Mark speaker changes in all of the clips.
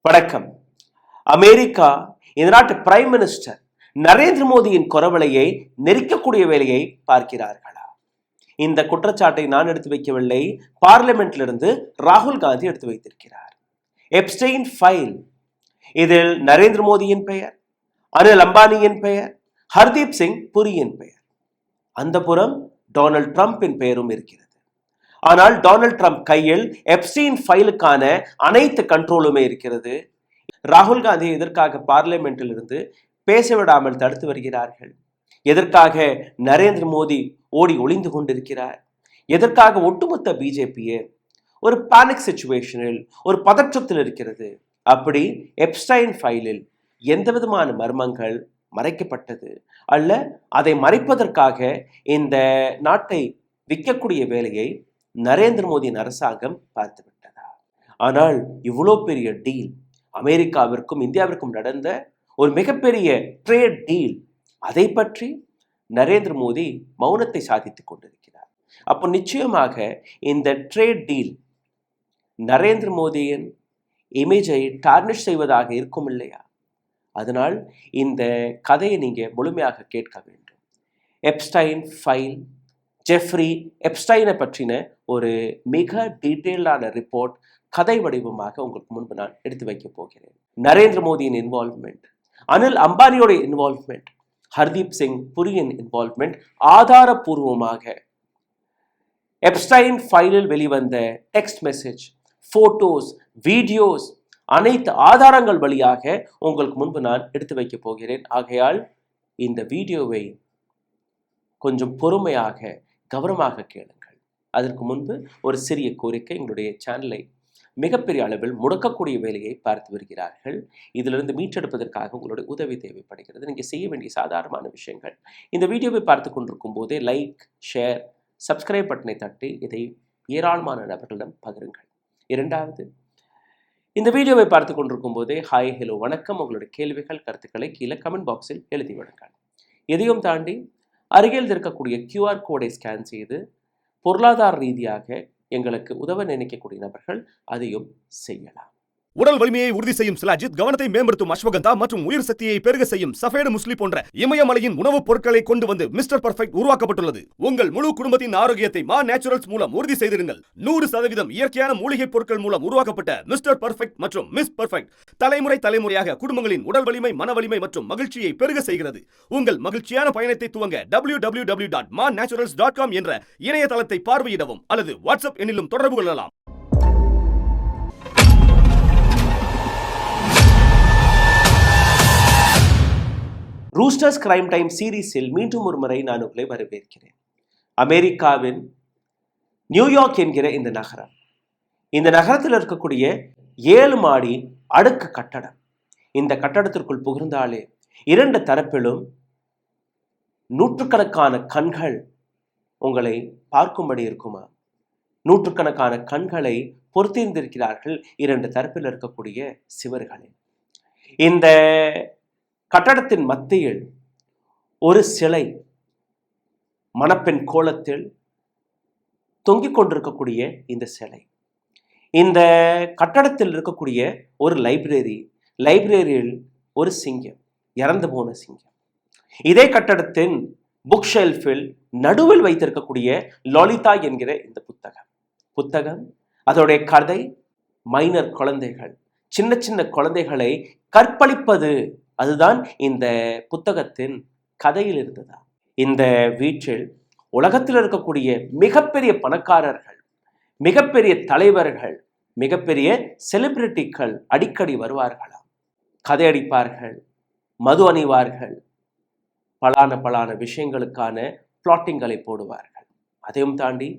Speaker 1: வணக்கம். அமெரிக்கா இந்த நாட்டு பிரைம் மினிஸ்டர் நரேந்திர மோடியின் குரவலையை நெரிக்கக்கூடிய வேலையை பார்க்கிறார்களா? இந்த குற்றச்சாட்டை நான் எடுத்து வைக்கவில்லை. பார்லிமெண்ட்லிருந்து ராகுல் காந்தி எடுத்து வைத்திருக்கிறார். எப்ஸ்டெயின் ஃபைல், இதில் நரேந்திர மோடியின் பெயர், அனில் அம்பானியின் பெயர், ஹர்தீப் சிங் புரியின் பெயர், அந்த புறம் டொனால்ட் ட்ரம்பின் பெயரும் இருக்கிறது. ஆனால் டொனால்ட் ட்ரம்ப் கையில் எப்ஸ்டீன் ஃபைலுக்கான அனைத்து கண்ட்ரோலுமே இருக்கிறது. ராகுல் காந்தி எதற்காக பார்லிமெண்டில் இருந்து பேச விடாமல் தடுத்து வருகிறார்கள்? எதற்காக நரேந்திர மோடி ஓடி ஒளிந்து கொண்டிருக்கிறார்? எதற்காக ஒட்டுமொத்த பிஜேபியே ஒரு பேனிக் சிச்சுவேஷனில், ஒரு பதற்றத்தில் இருக்கிறது? அப்படி எப்ஸ்டைன் ஃபைலில் எந்த விதமான மர்மங்கள் மறைக்கப்பட்டது அல்ல அதை மறைப்பதற்காக இந்த நாட்டை விற்கக்கூடிய வேலையை நரேந்திர மோடியின் அரசாங்கம் பார்த்து விட்டதா? ஆனால் இவ்வளோ பெரிய டீல், அமெரிக்காவிற்கும் இந்தியாவிற்கும் நடந்த ஒரு மிகப்பெரிய ட்ரேட் டீல், அதை பற்றி நரேந்திர மோடி மௌனத்தை சாதித்துக் கொண்டிருக்கிறார். அப்போ நிச்சயமாக இந்த ட்ரேட் டீல் நரேந்திர மோடியின் இமேஜை டார்னிஷ் செய்வதாக இருக்கும் இல்லையா? அதனால் இந்த கதையை நீங்க முழுமையாக கேட்க வேண்டும். எப்ஸ்டைன் ஃபைல், ஜெஃப்ரி எப்ஸ்டைனை பற்றின ஒரு மிக டீட்டெயில்டான ரிப்போர்ட் கதை வடிவமாக உங்களுக்கு முன்பு நான் எடுத்து வைக்க போகிறேன். நரேந்திர மோடியின் இன்வால்வ்மெண்ட், அனில் அம்பானியோட இன்வால்வ்மெண்ட், ஹர்தீப் சிங் புரியின் இன்வால்வ்மெண்ட் ஆதாரபூர்வமாக எப்ஸ்டைன் ஃபைலில் வெளிவந்த டெக்ஸ்ட் மெசேஜ், போட்டோஸ், வீடியோஸ் அனைத்து ஆதாரங்கள் வழியாக உங்களுக்கு முன்பு நான் எடுத்து வைக்க போகிறேன். ஆகையால் இந்த வீடியோவை கொஞ்சம் பொறுமையாக கவனமாக கேளுங்கள். அதற்கு முன்பு ஒரு சிறிய கோரிக்கை, எங்களுடைய சேனலை மிகப்பெரிய அளவில் முடக்கக்கூடிய வேலையை பார்த்து வருகிறார்கள். இதிலிருந்து மீட்டெடுப்பதற்காக உங்களுடைய உதவி தேவைப்படுகிறது. நீங்கள் செய்ய வேண்டிய சாதாரணமான விஷயங்கள், இந்த வீடியோவை பார்த்து கொண்டிருக்கும் போதே லைக், ஷேர், சப்ஸ்கிரைப் பட்டனை தட்டி இதை ஏராளமான நபர்களிடம் பகிருங்கள். இரண்டாவது, இந்த வீடியோவை பார்த்து கொண்டிருக்கும் போதே ஹாய், ஹலோ, வணக்கம், உங்களுடைய கேள்விகள், கருத்துக்களை கீழே கமெண்ட் பாக்ஸில் எழுதி விடுங்கள். எதையும் தாண்டி அருகில் இருக்கக்கூடிய QR கோடை ஸ்கேன் செய்து பொருளாதார ரீதியாக எங்களுக்கு உதவ நினைக்கக்கூடிய நபர்கள் அதையும் செய்யலாம்.
Speaker 2: உடல் வலிமையை உறுதி செய்யும் சிலாஜித், கவனத்தை மேம்படுத்தும் அஸ்வகந்தா மற்றும் உயிர் சக்தியை பெருக செய்யும் சஃபேடு முஸ்லி போன்ற இமயமலையின் உணவுப் பொருட்களை கொண்டு வந்து மிஸ்டர் பர்ஃபெக்ட் உருவாக்கப்பட்டுள்ளது. உங்கள் முழு குடும்பத்தின் ஆரோக்கியத்தை மா நேச்சுரல்ஸ் மூலம் உறுதி செய்திருங்கள். 100% இயற்கையான மூலிகை பொருட்கள் மூலம் உருவாக்கப்பட்ட மிஸ்டர் பர்ஃபெக்ட் மற்றும் மிஸ் பர்ஃபெக்ட் தலைமுறையாக குடும்பங்களின் உடல் வலிமை, மன வலிமை மற்றும் மகிழ்ச்சியை பெருக செய்கிறது. உங்கள் மகிழ்ச்சியான பயணத்தை துவங்க www.manaturals.com என்ற இணையதளத்தை பார்வையிடவும் அல்லது வாட்ஸ்அப் எண்ணிலும் தொடர்பு கொள்ளலாம்.
Speaker 1: ரூஸ்டர்ஸ் கிரைம் டைம் சீரீஸில் மீண்டும் ஒரு முறை நான் உங்களை வரவேற்கிறேன். அமெரிக்காவின் நியூயார்க் என்கிற இந்த நகரம், இந்த நகரத்தில் இருக்கக்கூடிய 7 மாடி அடுக்கு கட்டடம். இந்த கட்டடத்திற்குள் புகுந்தாலே 2 தரப்பிலும் நூற்றுக்கணக்கான கண்கள் உங்களை பார்க்கும்படி இருக்குமா? நூற்றுக்கணக்கான கண்களை பொறுத்திருந்திருக்கிறார்கள் 2 தரப்பில் இருக்கக்கூடிய சிவர்களில். இந்த கட்டடத்தின் மத்தியில் ஒரு சிலை மணப்பெண் கோலத்தில் தொங்கிக் கொண்டிருக்கக்கூடிய இந்த சிலை, இந்த கட்டடத்தில் இருக்கக்கூடிய ஒரு லைப்ரரியில் ஒரு சிங்கம், இறந்து போன சிங்கம். இதே கட்டடத்தின் புக் ஷெல்ஃபில் நடுவில் வைத்திருக்கக்கூடிய லலிதா என்கிற இந்த புத்தகம் அதோடைய கதை, மைனர் குழந்தைகள், சின்ன சின்ன குழந்தைகளை கற்பழிப்பது, அதுதான் இந்த புத்தகத்தின் கதையில் இருந்ததா? இந்த வீட்டில் உலகத்தில் இருக்கக்கூடிய மிகப்பெரிய பணக்காரர்கள், மிகப்பெரிய தலைவர்கள், மிகப்பெரிய செலிபிரிட்டிகள் அடிக்கடி வருவார்களாம். கதையடிப்பார்கள், மது அணிவார்கள், பலான விஷயங்களுக்கான பிளாட்டிங்களை போடுவார்கள். அதையும் தாண்டி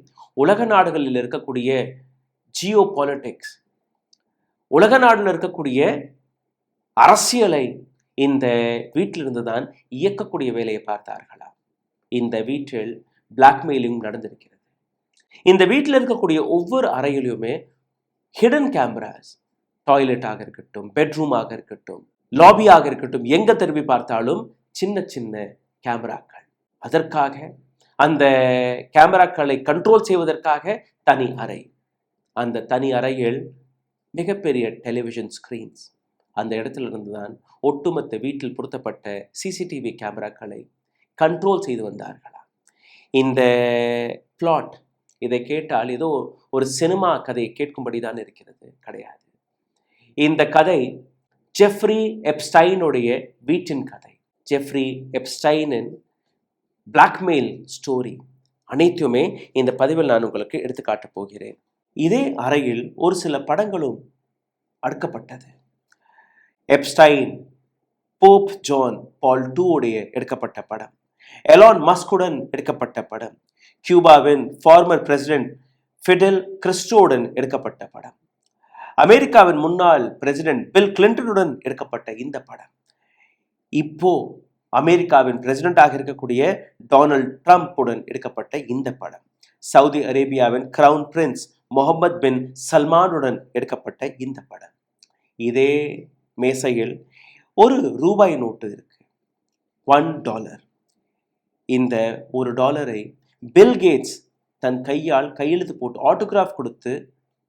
Speaker 1: உலக நாடுகளில் இருக்கக்கூடிய ஜியோ பாலிட்டிக்ஸ், உலக நாடுகளில் இருக்கக்கூடிய அரசியலை இந்த வீட்டிலிருந்து தான் இயக்கக்கூடிய வேலையை பார்த்தார்களா? இந்த வீட்டில் பிளாக்மெயிலிங் நடந்திருக்கிறது. இந்த வீட்டில் இருக்கக்கூடிய ஒவ்வொரு அறையிலுமே ஹிடன் கேமராஸ், டாய்லெட்டாக இருக்கட்டும், பெட்ரூமாக இருக்கட்டும், லாபியாக இருக்கட்டும், எங்க திரும்பி பார்த்தாலும் சின்ன சின்ன கேமராக்கள். அதற்காக அந்த கேமராக்களை கண்ட்ரோல் செய்வதற்காக தனி அறை. அந்த தனி அறையில் மிகப்பெரிய டெலிவிஷன் ஸ்க்ரீன்ஸ். அந்த இடத்துல இருந்து தான் ஒட்டுமொத்த வீட்டில் பொருத்தப்பட்ட சிசிடிவி கேமராக்களை கண்ட்ரோல் செய்து வந்தார்களா. இந்த பிளாட், இதை கேட்டால் ஏதோ ஒரு சினிமா கதையை கேட்கும்படி தான் இருக்கிறது. கிடையாது. இந்த கதை ஜெஃப்ரி எப்ஸ்டைனுடைய வீட்டின் கதை. ஜெஃப்ரி எப்ஸ்டைனின் பிளாக்மெயில் ஸ்டோரி அனைத்துமே இந்த பதிவில் நான் உங்களுக்கு எடுத்துக்காட்டப் போகிறேன். இதே அறையில் ஒரு சில படங்களும் அடுக்கப்பட்டது. Epstein Pope John Paul II உடைய எடுக்கப்பட்ட படம், எலான் மஸ்குடன் எடுக்கப்பட்ட படம், கியூபாவின் ஃபார்மர் பிரசிடென்ட் ஃபிடெல் கிறிஸ்டோவுடன் எடுக்கப்பட்ட படம், அமெரிக்காவின் முன்னாள் பிரசிடென்ட் பில் கிளின்டனுடன் எடுக்கப்பட்ட இந்த படம், இப்போ அமெரிக்காவின் பிரசிடென்டாக இருக்கக்கூடிய டொனால்ட் ட்ரம்ப்புடன் எடுக்கப்பட்ட இந்த படம், சவுதி அரேபியாவின் கிரவுன் பிரின்ஸ் முகமது பின் சல்மானுடன் எடுக்கப்பட்ட இந்த படம். இதே மேசையில் ஒரு ரூபாய் நோட்டு இருக்கு, $1. இந்த $1 பில் கேட்ஸ் தன் கையால் கையெழுத்து போட்டு ஆட்டோகிராஃப் கொடுத்து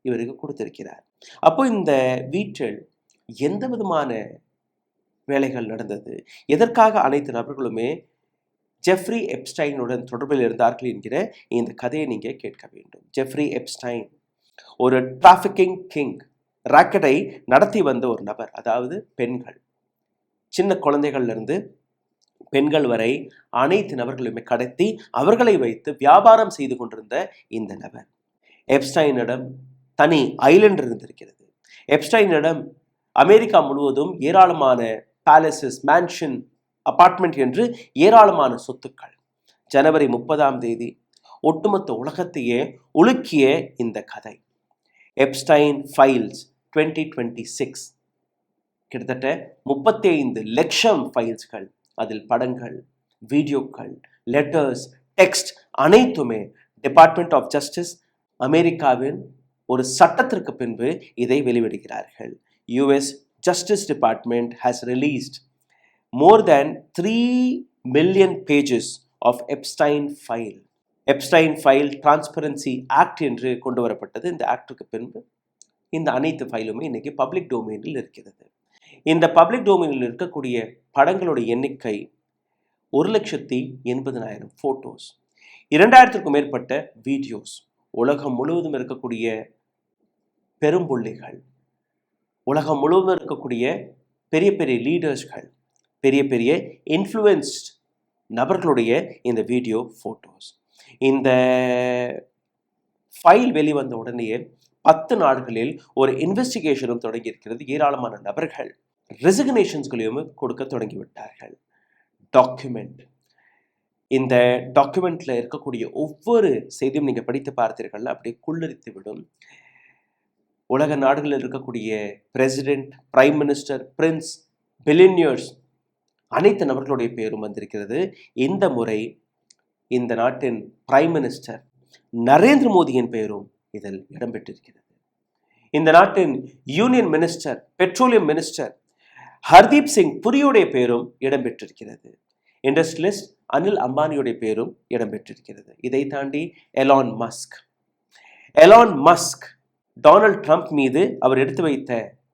Speaker 1: இவருக்கு கொடுத்திருக்கிறார். அப்போ இந்த வீட்டில் எந்த விதமான வேலைகள் நடந்தது, எதற்காக அனைத்து நபர்களுமே ஜெஃப்ரி எப்ஸ்டைனுடன் தொடர்பில் இருந்தார்கள் என்கிற இந்த கதையை நீங்கள் கேட்க வேண்டும். ஜெஃப்ரி எப்ஸ்டைன் ஒரு டிராஃபிக்கிங் கிங், ராக்கெட்டை நடத்தி வந்த ஒரு நபர். அதாவது பெண்கள், சின்ன குழந்தைகள்லேருந்து பெண்கள் வரை அனைத்து நபர்களுமே கடத்தி அவர்களை வைத்து வியாபாரம் செய்து கொண்டிருந்த இந்த நபர். எப்ஸ்டைனிடம் தனி ஐலண்ட் இருந்திருக்கிறது. எப்ஸ்டைனிடம் அமெரிக்கா முழுவதும் ஏராளமான பேலசஸ், மேன்ஷன், அபார்ட்மெண்ட் என்று ஏராளமான சொத்துக்கள். ஜனவரி 30 ஒட்டுமொத்த உலகத்தையே உலுக்கிய இந்த கதை எப்ஸ்டைன் ஃபைல்ஸ் 2026. கிட்டத்தட்ட 35 லட்சம் ஃபைல்ஸ்கள், அதில் படங்கள், வீடியோக்கள், லெட்டர்ஸ், டெக்ஸ்ட் அனைத்துமே. டிபார்ட்மெண்ட் ஆஃப் ஜஸ்டிஸ் அமெரிக்காவின் ஒரு சட்டத்திற்கு பின்பு இதை வெளியிடுகிறார்கள். US Justice Department has released more than 3 million pages of Epstein file. Epstein file Transparency Act என்று கொண்டு வரப்பட்டது. இந்த ஆக்டுக்கு பின்பு இந்த அனைத்து ஃபைலுமே இன்னைக்கு பப்ளிக் டொமைனில் இருக்கிறது. இந்த பப்ளிக் டொமைனில் இருக்கக்கூடிய படங்களுடைய எண்ணிக்கை 1,80,000 ஃபோட்டோஸ், 2000க்கும் மேற்பட்ட வீடியோஸ், உலகம் முழுவதும் இருக்கக்கூடிய பெரும்புள்ளிகள், உலகம் முழுவதும் இருக்கக்கூடிய பெரிய பெரிய லீடர்ஸ்கள், பெரிய பெரிய இன்ஃப்ளூயன்ஸ்ட் நபர்களுடைய இந்த வீடியோ ஃபோட்டோஸ். இந்த ஃபைல் வெளிவந்த உடனேயே 10 நாடுகளில் ஒரு இன்வெஸ்டிகேஷனும் தொடங்கி இருக்கிறது. ஏராளமான நபர்கள் ரெசிக்னேஷன்ஸ்களையும் கொடுக்க தொடங்கிவிட்டார்கள். டாக்குமெண்ட், இந்த டாக்குமெண்ட்ல இருக்கக்கூடிய ஒவ்வொரு செய்தியும் நீங்கள் படித்து பார்த்தீர்கள் அப்படியே குள்ளரித்து விடும். உலக நாடுகளில் இருக்கக்கூடிய president, prime minister, Prince, billionaires அனைத்து நபர்களுடைய பேரும் வந்திருக்கிறது. இந்த முறை இந்த நாட்டின் பிரைம் மினிஸ்டர் நரேந்திர மோடியின் பெயரும் இதில் இடம்பெற்றிருக்கிறது. இந்த நாட்டின் union minister, petroleum minister Hardeep Singh புரியுடைய பேரும் இடம்பெற்றிருக்கிறது. இண்டஸ்ட்ரியலிஸ்ட் அனில் அம்பானியுடைய பேரும் இடம்பெற்றிருக்கிறது. இதை தாண்டி எலான் மஸ்க் டொனால்ட் ட்ரம்ப் மீது அவர் எடுத்து வைத்த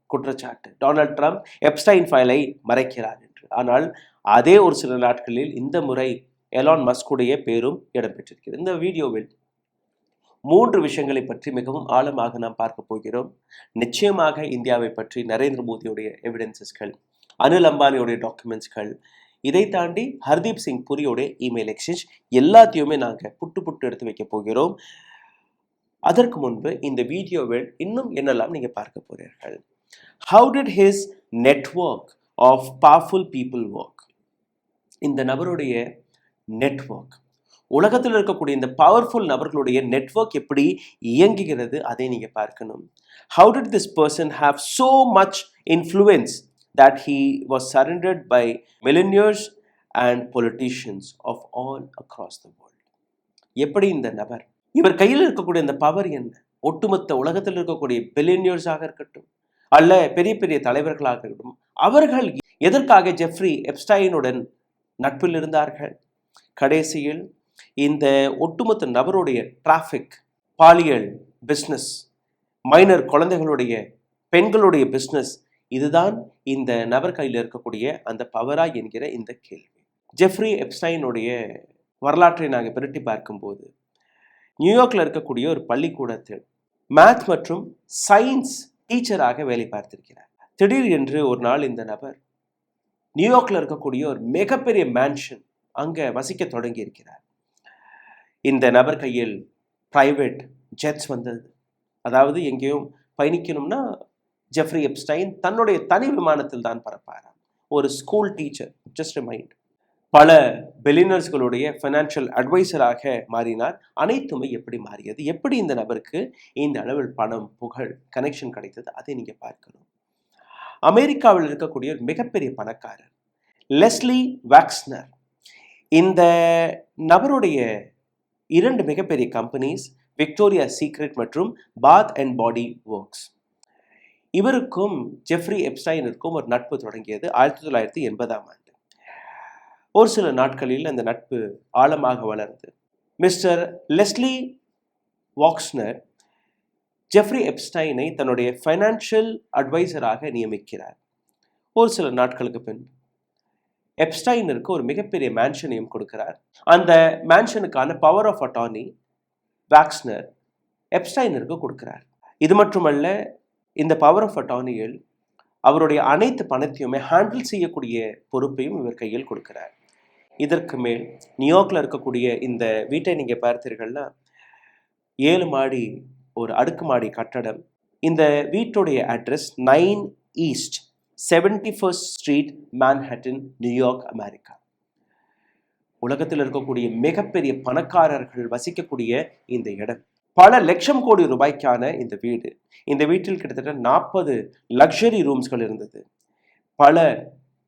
Speaker 1: குற்றச்சாட்டு, டொனால்ட் ட்ரம்ப் எப்ஸ்டைன் ஃபைலை மறைக்கிறார் என்று. ஆனால் அதே ஒரு சில நாட்களில் இந்த முறை எலான் மஸ்குடைய பேரும் இடம்பெற்றிருக்கிறது. இந்த வீடியோவில் 3 விஷயங்களை பற்றி மிகவும் ஆழமாக நாம் பார்க்க போகிறோம். நிச்சயமாக இந்தியாவை பற்றி நரேந்திர மோடியுடைய எவிடன்சஸ்கள், அனில் அம்பானியுடைய டாக்குமெண்ட்ஸ்கள், இதை தாண்டி ஹர்தீப் சிங் புரியோடைய இமெயில் எக்ஸ்சேஞ்ச் எல்லாத்தையுமே நாங்கள் புட்டு எடுத்து வைக்க போகிறோம். அதற்கு முன்பு இந்த வீடியோவில் இன்னும் என்னெல்லாம் நீங்கள் பார்க்க போகிறீர்கள். How did his network of powerful people work? இந்த நபருடைய நெட்வொர்க், உலகத்தில் இருக்கக்கூடிய இந்த பவர்ஃபுல் நபர்களுடைய நெட்வொர்க் எப்படி இயங்குகிறது அதை நீங்கள் பார்க்கணும். How did this person have so much influence that he was surrendered by millionaires and politicians of all across the world? எப்படி இந்த நபர், இவர் கையில் இருக்கக்கூடிய இந்த பவர் என்ன? ஒட்டுமொத்த உலகத்தில் இருக்கக்கூடிய பில்லியனியர்ஸாக இருக்கட்டும், அல்ல பெரிய பெரிய தலைவர்களாக இருக்கட்டும், அவர்கள் எதற்காக ஜெஃப்ரி எப்ஸ்டைனுடன் நட்பில் இருந்தார்கள்? கடைசியில் இந்த ஒட்டுமொத்த நபருடைய டிராஃபிக், பாலியல் பிஸ்னஸ், மைனர் குழந்தைகளுடைய பெண்களுடைய பிஸ்னஸ், இதுதான் இந்த நபர் கையில் இருக்கக்கூடிய அந்த பவரா என்கிற இந்த கேள்வி. ஜெஃப்ரி எப்ஸ்டைனுடைய வரலாற்றை நாங்கள் பிரட்டி பார்க்கும்போது, நியூயார்க்கில் இருக்கக்கூடிய ஒரு பள்ளிக்கூடத்தில் மேத் மற்றும் சயின்ஸ் டீச்சராக வேலை பார்த்திருக்கிறார். திடீர் என்று ஒரு நாள் இந்த நபர் நியூயார்க்கில் இருக்கக்கூடிய ஒரு மிகப்பெரிய மேன்ஷன் அங்கே வசிக்க தொடங்கி இருக்கிறார். இந்த நபர் கையில் பிரைவேட் ஜெட்ஸ் வந்தது. அதாவது எங்கேயும் பயணிக்கணும்னா ஜெஃப்ரி எப்ஸ்டைன் தன்னுடைய தனி விமானத்தில் தான் பறப்பாராம். ஒரு ஸ்கூல் டீச்சர், ஜஸ்ட் மைண்ட். பல பில்லியனர்ஸ்களுடைய ஃபைனான்சியல் அட்வைசராக மாறினார். அனைத்துமே எப்படி மாறியது, எப்படி இந்த நபருக்கு இந்த அளவில் பணம், புகழ், கனெக்ஷன் கிடைத்தது, அதை நீங்கள் பார்க்கணும். அமெரிக்காவில் இருக்கக்கூடிய ஒரு மிகப்பெரிய பணக்காரர் லெஸ்லி வாக்ஸ்னர். இந்த நபருடைய 2 மிகப்பெரிய கம்பெனிஸ், விக்டோரியா சீக்ரெட் மற்றும் பாத் அண்ட் பாடி ஒர்க்ஸ். இவருக்கும் ஜெஃப்ரி எப்ஸ்டைனிற்கும் ஒரு நட்பு தொடங்கியது 1980ஆம் ஆண்டு. ஒரு சில நாட்களில் அந்த நட்பு ஆழமாக வளர்ந்து மிஸ்டர் லெஸ்லி வாக்ஸ்னர் ஜெஃப்ரி எப்ஸ்டைனை தன்னுடைய ஃபைனான்சியல் அட்வைசராக நியமிக்கிறார். ஒரு சில நாட்களுக்கு பின் எப்ஸ்டைனிற்கு ஒரு மிகப்பெரிய மேன்ஷனையும் கொடுக்கிறார். அந்த மேன்ஷனுக்கான பவர் ஆஃப் அட்டார்னி வாக்ஸ்னர் எப்ஸ்டைனிற்கு கொடுக்கிறார். இது மட்டுமல்ல, இந்த பவர் ஆஃப் அட்டார்னியில் அவருடைய அனைத்து பணத்தையுமே ஹேண்டில் செய்யக்கூடிய பொறுப்பையும் இவர் கையில் கொடுக்கிறார். இதற்கு மேல் நியூயார்க்கில் இருக்கக்கூடிய இந்த வீட்டை நீங்கள் பார்த்தீர்கள்னா 7 மாடி ஒரு அடுக்குமாடி கட்டடம். இந்த வீட்டுடைய address 9 east 71st street, Manhattan, New York, America. உலகத்தில் இருக்கக்கூடிய மிகப்பெரிய பணக்காரர்கள் வசிக்கக்கூடிய இந்த இடம். பல லட்சம் கோடி ரூபாய்க்கான இந்த வீடு. இந்த வீட்டில் கிட்டத்தட்ட 40 லக்ஸரி ரூம்ஸ்கள் இருந்தது. பல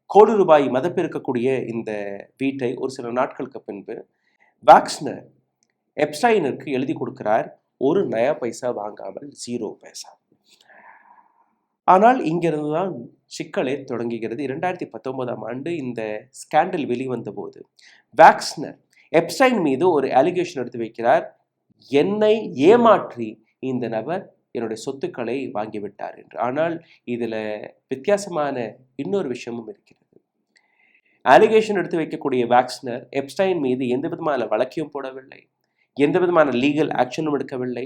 Speaker 1: கோடி ரூபாய் மதிப்பிருக்கக்கூடிய இந்த வீட்டை ஒரு சில நாட்களுக்கு பின்பு வாக்ஸ்னர் எப்ஸ்டைனுக்கு எழுதி கொடுக்கிறார், 1 நயா பைசா வாங்காமல், 0 பைசா. ஆனால் இங்கிருந்து தான் சிக்கலே தொடங்குகிறது. 2019ஆம் ஆண்டு இந்த ஸ்கேண்டல் வெளிவந்த போது வாக்ஸ்னர் எப்ஸ்டைன் மீது ஒரு அலிகேஷன் எடுத்து வைக்கிறார். என்னை ஏமாற்றி இந்த நபர் என்னுடைய சொத்துக்களை வாங்கிவிட்டார் என்று. ஆனால் இதில் வித்தியாசமான இன்னொரு விஷயமும் இருக்கிறது. அலிகேஷன் எடுத்து வைக்கக்கூடிய வாக்ஸ்னர் எப்ஸ்டைன் மீது எந்த விதமான வழக்கையும் போடவில்லை, எந்த விதமான லீகல் ஆக்ஷனும் எடுக்கவில்லை.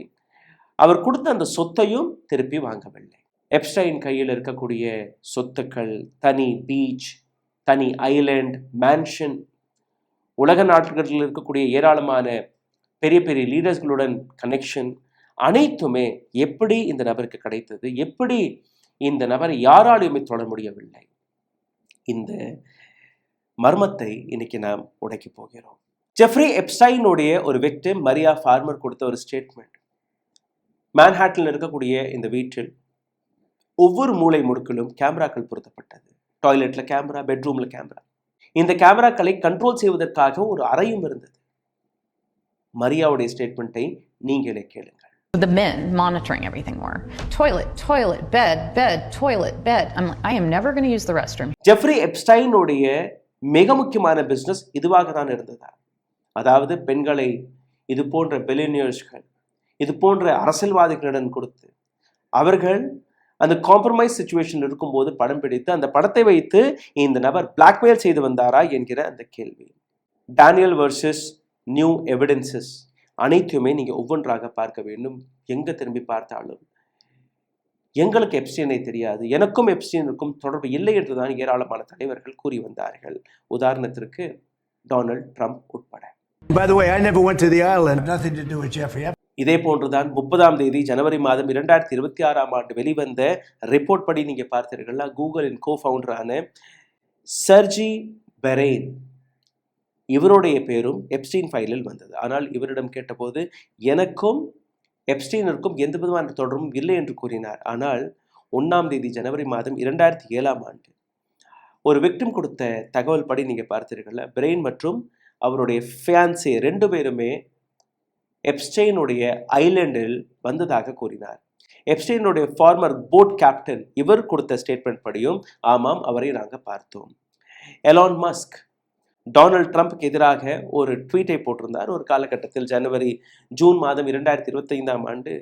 Speaker 1: அவர் கொடுத்த அந்த சொத்தையும் திருப்பி வாங்கவில்லை. எப்ஸ்டைன் கையில் இருக்கக்கூடிய சொத்துக்கள், தனி பீச், தனி ஐலேண்ட், மேன்ஷன், உலக நாடுகளில் இருக்கக்கூடிய ஏராளமான பெரிய பெரிய லீடர்ஸ்களுடன் கனெக்ஷன், அனைத்துமே எப்படி இந்த நபருக்கு கிடைத்தது, எப்படி இந்த நபரை யாராலையுமே தொட முடியவில்லை, இந்த மர்மத்தை இன்னைக்கு நாம் உடைக்க போகிறோம். ஜெஃப்ரி எப்ஸ்டைனுடைய ஒரு விக்டிம் மரியா ஃபார்மர் கொடுத்த ஒரு ஸ்டேட்மெண்ட். மேன்ஹாட்டனில் இருக்கக்கூடிய இந்த வீட்டில் ஒவ்வொரு மூளை முடுக்கிலும் கேமராக்கள் பொருத்தப்பட்டது. டாய்லெட்டில் கேமரா, பெட்ரூமில் கேமரா. இந்த கேமராக்களை கண்ட்ரோல் செய்வதற்காக ஒரு அறையும் இருந்தது. மரியாவுடைய ஸ்டேட்மெண்ட்டை நீங்களே கேளுங்கள்.
Speaker 3: The men monitoring everything were. Toilet, toilet, bed, bed, toilet, bed. I'm like, I am never going to use the restroom.
Speaker 1: Jeffrey எப்ஸ்டைனுடைய மிக முக்கியமான பிஸ்னஸ் இதுவாக தான் இருந்ததா? அதாவது பெண்களை இது போன்ற பில்லியனியர்ஸ்கள், இது போன்ற அரசியல்வாதிகளிடம் கொடுத்து அவர்கள் அந்த காம்ப்ரமைஸ் சிச்சுவேஷன் இருக்கும்போது படம் பிடித்து அந்த படத்தை வைத்து இந்த நபர் பிளாக்மெயில் செய்து வந்தாரா என்கிற அந்த கேள்வி. டேனியல் வர்சஸ் நியூ எவிடன்சஸ் அனைத்துமே நீங்கள் ஒவ்வொன்றாக பார்க்க வேண்டும். எங்கே திரும்பி பார்த்தாலும் எங்களுக்கு எப்ஸ்டைனை தெரியாது, எனக்கும் எப்ஸ்டைனுக்கும் தொடர்பு இல்லை என்றுதான் ஏராளமான தலைவர்கள் கூறி வந்தார்கள். உதாரணத்திற்கு டொனால்ட் ட்ரம்ப் உட்பட.
Speaker 4: By the way, I never went to the island. Nothing to do with Jeffrey.
Speaker 1: இதே போன்றுதான் 30ஆம் தேதி ஜனவரி மாதம் 2026ஆம் ஆண்டு வெளிவந்த ரிப்போர்ட் படி நீங்கள் பார்த்தீர்கள்னா, கூகுளின் கோஃபவுண்டரான சர்ஜி பெரெயின், இவருடைய பேரும் எப்ஸ்டைன் ஃபைலில் வந்தது. ஆனால் இவரிடம் கேட்டபோது எனக்கும் எப்ஸ்டைனிற்கும் எந்த விதமான தொடர்பும் இல்லை என்று கூறினார். ஆனால் 1ஆம் தேதி ஜனவரி மாதம் 2007ஆம் ஆண்டு ஒரு விக்டிம் கொடுத்த தகவல் படி நீங்கள் பார்த்தீர்கள்னா, பெரெயின் மற்றும் அவருடைய ஃபியான்சே 2 பேருமே எப்ஸ்டைனுடைய ஐலேண்டில் வந்ததாக கூறினார். எப்ஸ்டைனுடைய ஃபார்மர் போட் கேப்டன் இவர் கொடுத்த ஸ்டேட்மெண்ட் படியும் ஆமாம், அவரை நாங்கள் பார்த்தோம். எலான் மஸ்க் டொனால்ட் ட்ரம்ப்க்கு எதிராக ஒரு ட்வீட்டை போட்டிருந்தார். ஒரு காலகட்டத்தில் ஜூன் மாதம் 2025ஆம் ஆண்டு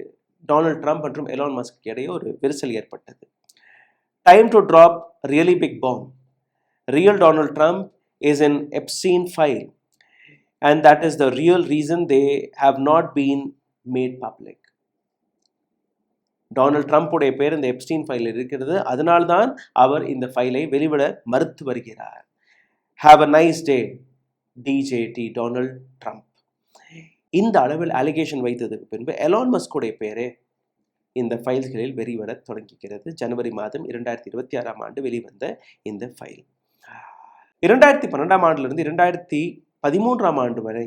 Speaker 1: டொனால்ட் ட்ரம்ப் மற்றும் எலான் மஸ்க் இடையே ஒரு விரிசல் ஏற்பட்டது. Time to drop really big bomb. Real Donald Trump is in Epstein file and that is the real reason they have not been made public. Donald ட்ரம்ப்புடைய பேர் இந்த எப்ஸ்டீன் ஃபைலில் இருக்கிறது. அதனால்தான் அவர் இந்த ஃபைலை வெளிவிட மறுத்து வருகிறார். Have a nice day DJT Donald Trump. இந்த அளவில் அலிகேஷன் வைத்ததுக்கு பின்பு எலான் மஸ்குடைய பேரே இந்த ஃபைல்களில் வெளிவர தொடங்குகிறது. ஜனவரி மாதம் 2026 வெளிவந்த இந்த ஃபைல் 2012 ஆண்டிலிருந்து 2013 வரை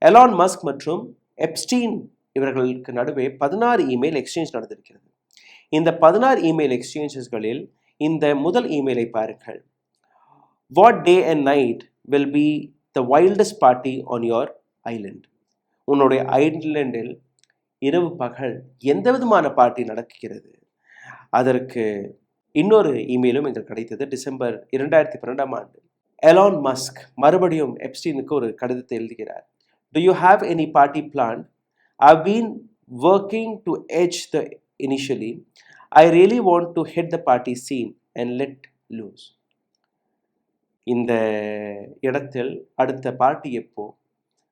Speaker 1: எலான் மஸ்க் மற்றும் எப்ஸ்டீன் இவர்களுக்கு நடுவே 16 இமெயில் எக்ஸ்சேஞ்ச் நடந்திருக்கிறது. இந்த 16 இமெயில் எக்ஸ்சேஞ்சஸ்களில் இந்த முதல் இமெயிலை பாருங்கள். What day and night will be the wildest party on your Island. உன்னுடைய ஐலண்டில் இரவு பகல் எந்த விதமான பார்ட்டி நடக்கிறது. அதற்கு இன்னொரு இமெயிலும் எங்களுக்கு கிடைத்தது. டிசம்பர் 2012 எலான் மஸ்க் மறுபடியும் எப்ஸ்டீனுக்கு ஒரு கடிதத்தை எழுதுகிறார். Do you have any party planned? I've been working to edge the initially. I really want to hit the party scene and let loose. இந்த இடத்தில் அடுத்த பார்ட்டி எப்போ,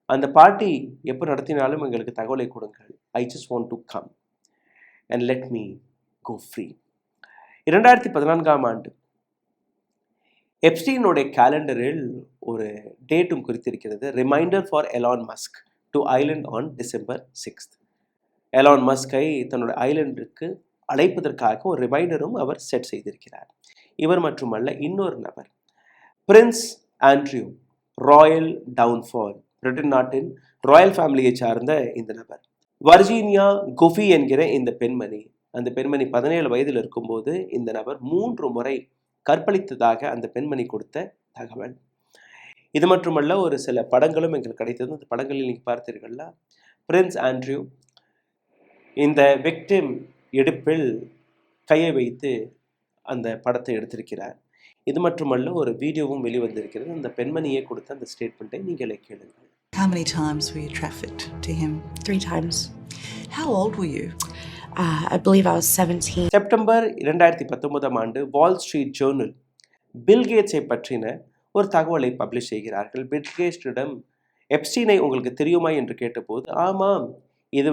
Speaker 1: அந்த பார்ட்டி எப்போ நடத்தினாலும் எங்களுக்கு தகவலை கொடுங்கள். I just want to come and let me go free. 2014 எப்ஸ்டீனுடைய கேலண்டரில் ஒரு டேட்டும் குறித்திருக்கிறது. Reminder for Elon Musk to island on December 6th. Elon மஸ்கை தன்னுடைய ஐலண்டிற்கு அழைப்பதற்காக ஒரு ரிமைண்டரும் அவர் செட் செய்திருக்கிறார். இவர் மட்டுமல்ல, இன்னொரு நபர் Prince Andrew Royal downfall, Britain நாட்டின் ராயல் ஃபேமிலியை சார்ந்த இந்த நபர். வர்ஜீனியா குஃபி என்கிற இந்த பெண்மணி, அந்த பெண்மணி 17 வயதில் இருக்கும்போது இந்த நபர் 3 முறை கற்பழித்ததாக அந்த பெண்மணி கொடுத்த தகவல். இது மட்டுமல்ல, ஒரு சில படங்களும் எங்களுக்கு கிடைத்தது. அந்த படங்களில் நீங்கள் பார்த்தீர்கள்ல, பிரின்ஸ் ஆண்ட்ரியூ இந்த விக்டிம் இடுப்பில் கையை வைத்து அந்த படத்தை எடுத்திருக்கிறார். இது மட்டுமல்ல, ஒரு வீடியோவும் வெளிவந்திருக்கிறது. அந்த பெண்மணியே கொடுத்த அந்த ஸ்டேட்மெண்ட்டை நீங்களே கேளுங்கள்.
Speaker 5: How many times were you trafficked to him?
Speaker 6: 3 times.
Speaker 5: How old were you?
Speaker 6: I believe I was 17.
Speaker 1: September 2019 Wall Street Journal Bill கேட்ஸை பற்றின ஒரு தகவலை பப்ளிஷ் செய்கிறார்கள். பில் கேட்ஸிடம் எப்ஸ்டீனை உங்களுக்கு தெரியுமா என்று கேட்டபோது, ஆமாம், இது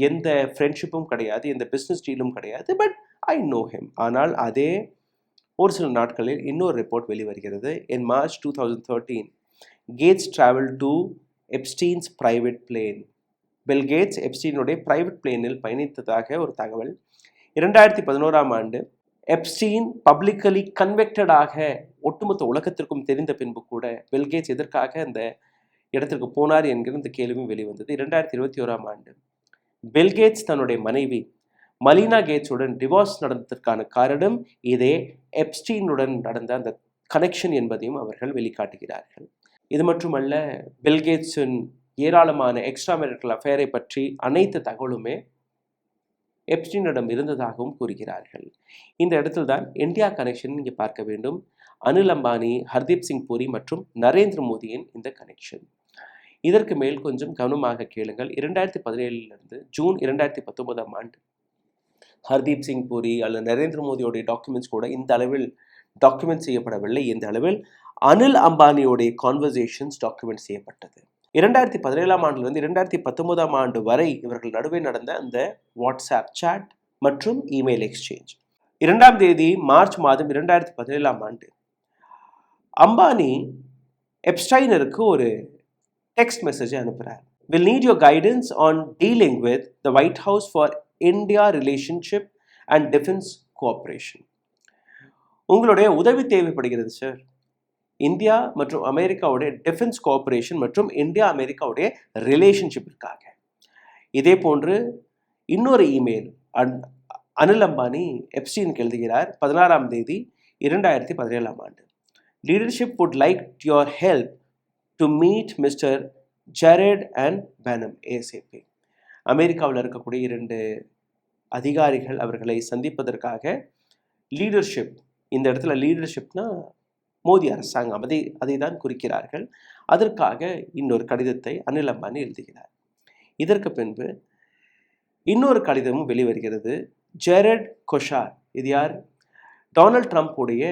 Speaker 1: எந்த ஃப்ரெண்ட்ஷிப்பும் கிடையாது, எந்த பிஸ்னஸ் டீலும் கிடையாது, பட் ஐ நோ ஹிம். ஆனால் அதே ஒரு சில நாட்களில் இன்னொரு ரிப்போர்ட் வெளிவருகிறது. In March 2013 Gates travel to Epstein's private plane. Bill Gates எப்ஸ்டீனுடைய பிரைவேட் பிளேனில் பயணித்ததாக ஒரு தகவல். 2011 எப்ஸ்டீன் பப்ளிக்கலி கன்வெக்டடாக ஒட்டுமொத்த உலகத்திற்கும் தெரிந்த பின்பு கூட பில் கேட்ஸ் எதற்காக அந்த இடத்திற்கு போனார் என்கிற இந்த கேள்வியும் வெளிவந்தது. 2021 பில் கேட்ஸ் தன்னுடைய மனைவி மலினா கேட்ஸுடன் டிவோர்ஸ் நடந்ததற்கான காரணம் இதே எப்ஸ்டீனுடன் நடந்த அந்த கனெக்ஷன் என்பதையும் அவர்கள் வெளிக்காட்டுகிறார்கள். இது மட்டுமல்ல, பில் கேட்ஸின் ஏராளமான எக்ஸ்ட்ரா மேரிட்டல் அஃபேரை பற்றி அனைத்து தகவலுமே எப்ஸ்டீனிடம் இருந்ததாகவும் கூறுகிறார்கள். இந்த இடத்தில் தான் இந்தியா கனெக்ஷன் இங்கே பார்க்க வேண்டும். அனில் அம்பானி, ஹர்தீப் சிங் பூரி மற்றும் நரேந்திர மோடியின் இந்த கனெக்ஷன். இதற்கு மேல் கொஞ்சம் கவனமாக கேளுங்கள். 2017 ஜூன் 2019 ஹர்தீப் சிங் பூரி அல்லது நரேந்திர மோடியோடைய டாக்குமெண்ட்ஸ் கூட இந்த அளவில் டாக்குமெண்ட் செய்யப்படவில்லை. இந்த அளவில் அனில் அம்பானியோடைய கான்வர்சேஷன்ஸ் டாக்குமெண்ட் செய்யப்பட்டது. 2017 2019 வரை இவர்கள் நடுவே நடந்த அந்த வாட்ஸ்அப் சாட் மற்றும் இமெயில் எக்ஸ்சேஞ்ச். 2ஆம் தேதி மார்ச் மாதம் 2017 அம்பானி எப்ஸ்டைனருக்கு ஒரு டெக்ஸ்ட் மெசேஜை அனுப்புகிறார். Will NEET your guidance on dealing with the white house for India relationship and defence cooperation. உங்களுடைய உதவி தேவைப்படுகிறது சார், இந்தியா மற்றும் அமெரிக்காவுடைய டிஃபென்ஸ் கோஆப்ரேஷன் மற்றும் இந்தியா அமெரிக்காவுடைய ரிலேஷன்ஷிப்பிற்காக. இதே போன்று இன்னொரு இமெயில் அனில் அம்பானி எப்ஸ்டீனுக்கு எழுதுகிறார். 16ஆம் தேதி 2017 leadership would like your help to meet mister Jared and Benham ACB. அமெரிக்காவில் இருக்கக்கூடிய 2 அதிகாரிகள் அவர்களை சந்திப்பதற்காக லீடர்ஷிப், இந்த இடத்துல லீடர்ஷிப்னா மோடி அரசாங்கம், அதை தான் குறிக்கிறார்கள். அதற்காக இன்னொரு கடிதத்தை அனில் அம்பானி எழுதுகிறார். இதற்கு பின்பு இன்னொரு கடிதமும் வெளிவருகிறது. ஜெரட் கொஷார், இது யார்? டொனால்ட் ட்ரம்ப் உடைய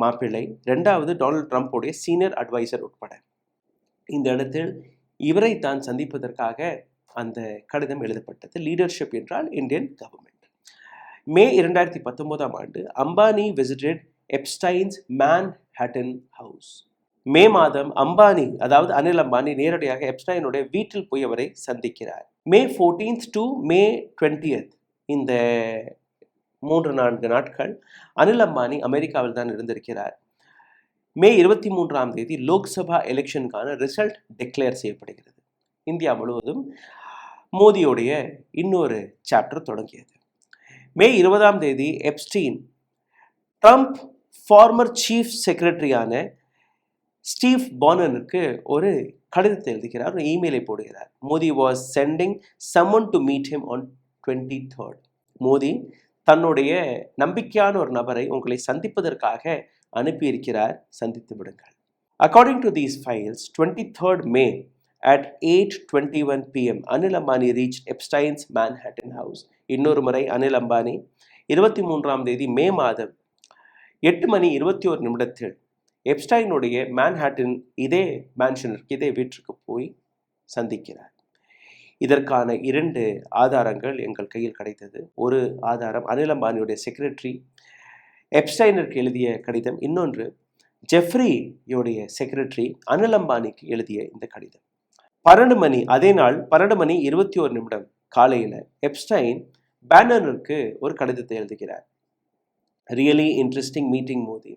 Speaker 1: மாப்பிள்ளை, இரண்டாவது டொனால்ட் ட்ரம்ப் உடைய சீனியர் அட்வைசர் உட்பட. இந்த இடத்தில் இவரை தான் சந்திப்பதற்காக அந்த கடிதம் எழுதப்பட்டது. லீடர்ஷிப் என்றால் இந்தியன் கவர்மெண்ட். மே 2019 அம்பானி விசிட்டட் எப்ஸ்டைன்ஸ் மேன்ஹாட்டன் ஹவுஸ். மே மாதம் அம்பானி, அதாவது அனில் அம்பானி நேரடியாக எப்ஸ்டைனுடைய வீட்டில் போய் அவரை சந்திக்கிறார். மே 14th to மே 20th இந்த 3-4 நாட்கள் அனில் அம்பானி அமெரிக்காவில் தான் இருந்திருக்கிறார். மே 23 லோக்சபா எலெக்ஷனுக்கான ரிசல்ட் டிக்ளேர் செய்யப்படுகிறது. இந்தியா முழுவதும் மோடியோடைய இன்னொரு சாப்டர் தொடங்கியது. May 20 Epstein Trump former chief செக்ரட்டரியான ஸ்டீவ் பானனுக்கு ஒரு கடிதத்தை எழுதுகிறார், ஒரு இமெயிலை போடுகிறார். Modi was sending someone to meet him on 23rd. Modi தன்னுடைய நம்பிக்கையான ஒரு நபரை உங்களை சந்திப்பதற்காக அனுப்பியிருக்கிறார், சந்தித்து விடுங்கள். According to these files 23rd May at 8:21 PM Anil Ambani reach Epstein's Manhattan house. இன்னொரு முறை அனில் அம்பானி 23 மே மாதம் 8:21 எப்ஸ்டைனுடைய மேன்ஹாட்டன் இதே மேன்ஷனிற்கு, இதே வீட்டிற்கு போய் சந்திக்கிறார். இதற்கான 2 ஆதாரங்கள் எங்கள் கையில் கிடைத்தது. ஒரு ஆதாரம் அனில் அம்பானியுடைய செக்ரட்டரி எப்ஸ்டைனிற்கு எழுதிய கடிதம், இன்னொன்று ஜெஃப்ரியோடைய செக்ரட்டரி அனில் அம்பானிக்கு எழுதிய இந்த கடிதம். 12 மணி, அதே நாள் 12:21 காலையில் எப்ஸ்டைன் பேனருக்கு ஒரு கடிதத்தை எழுதுகிறார். Really interesting meeting Modi.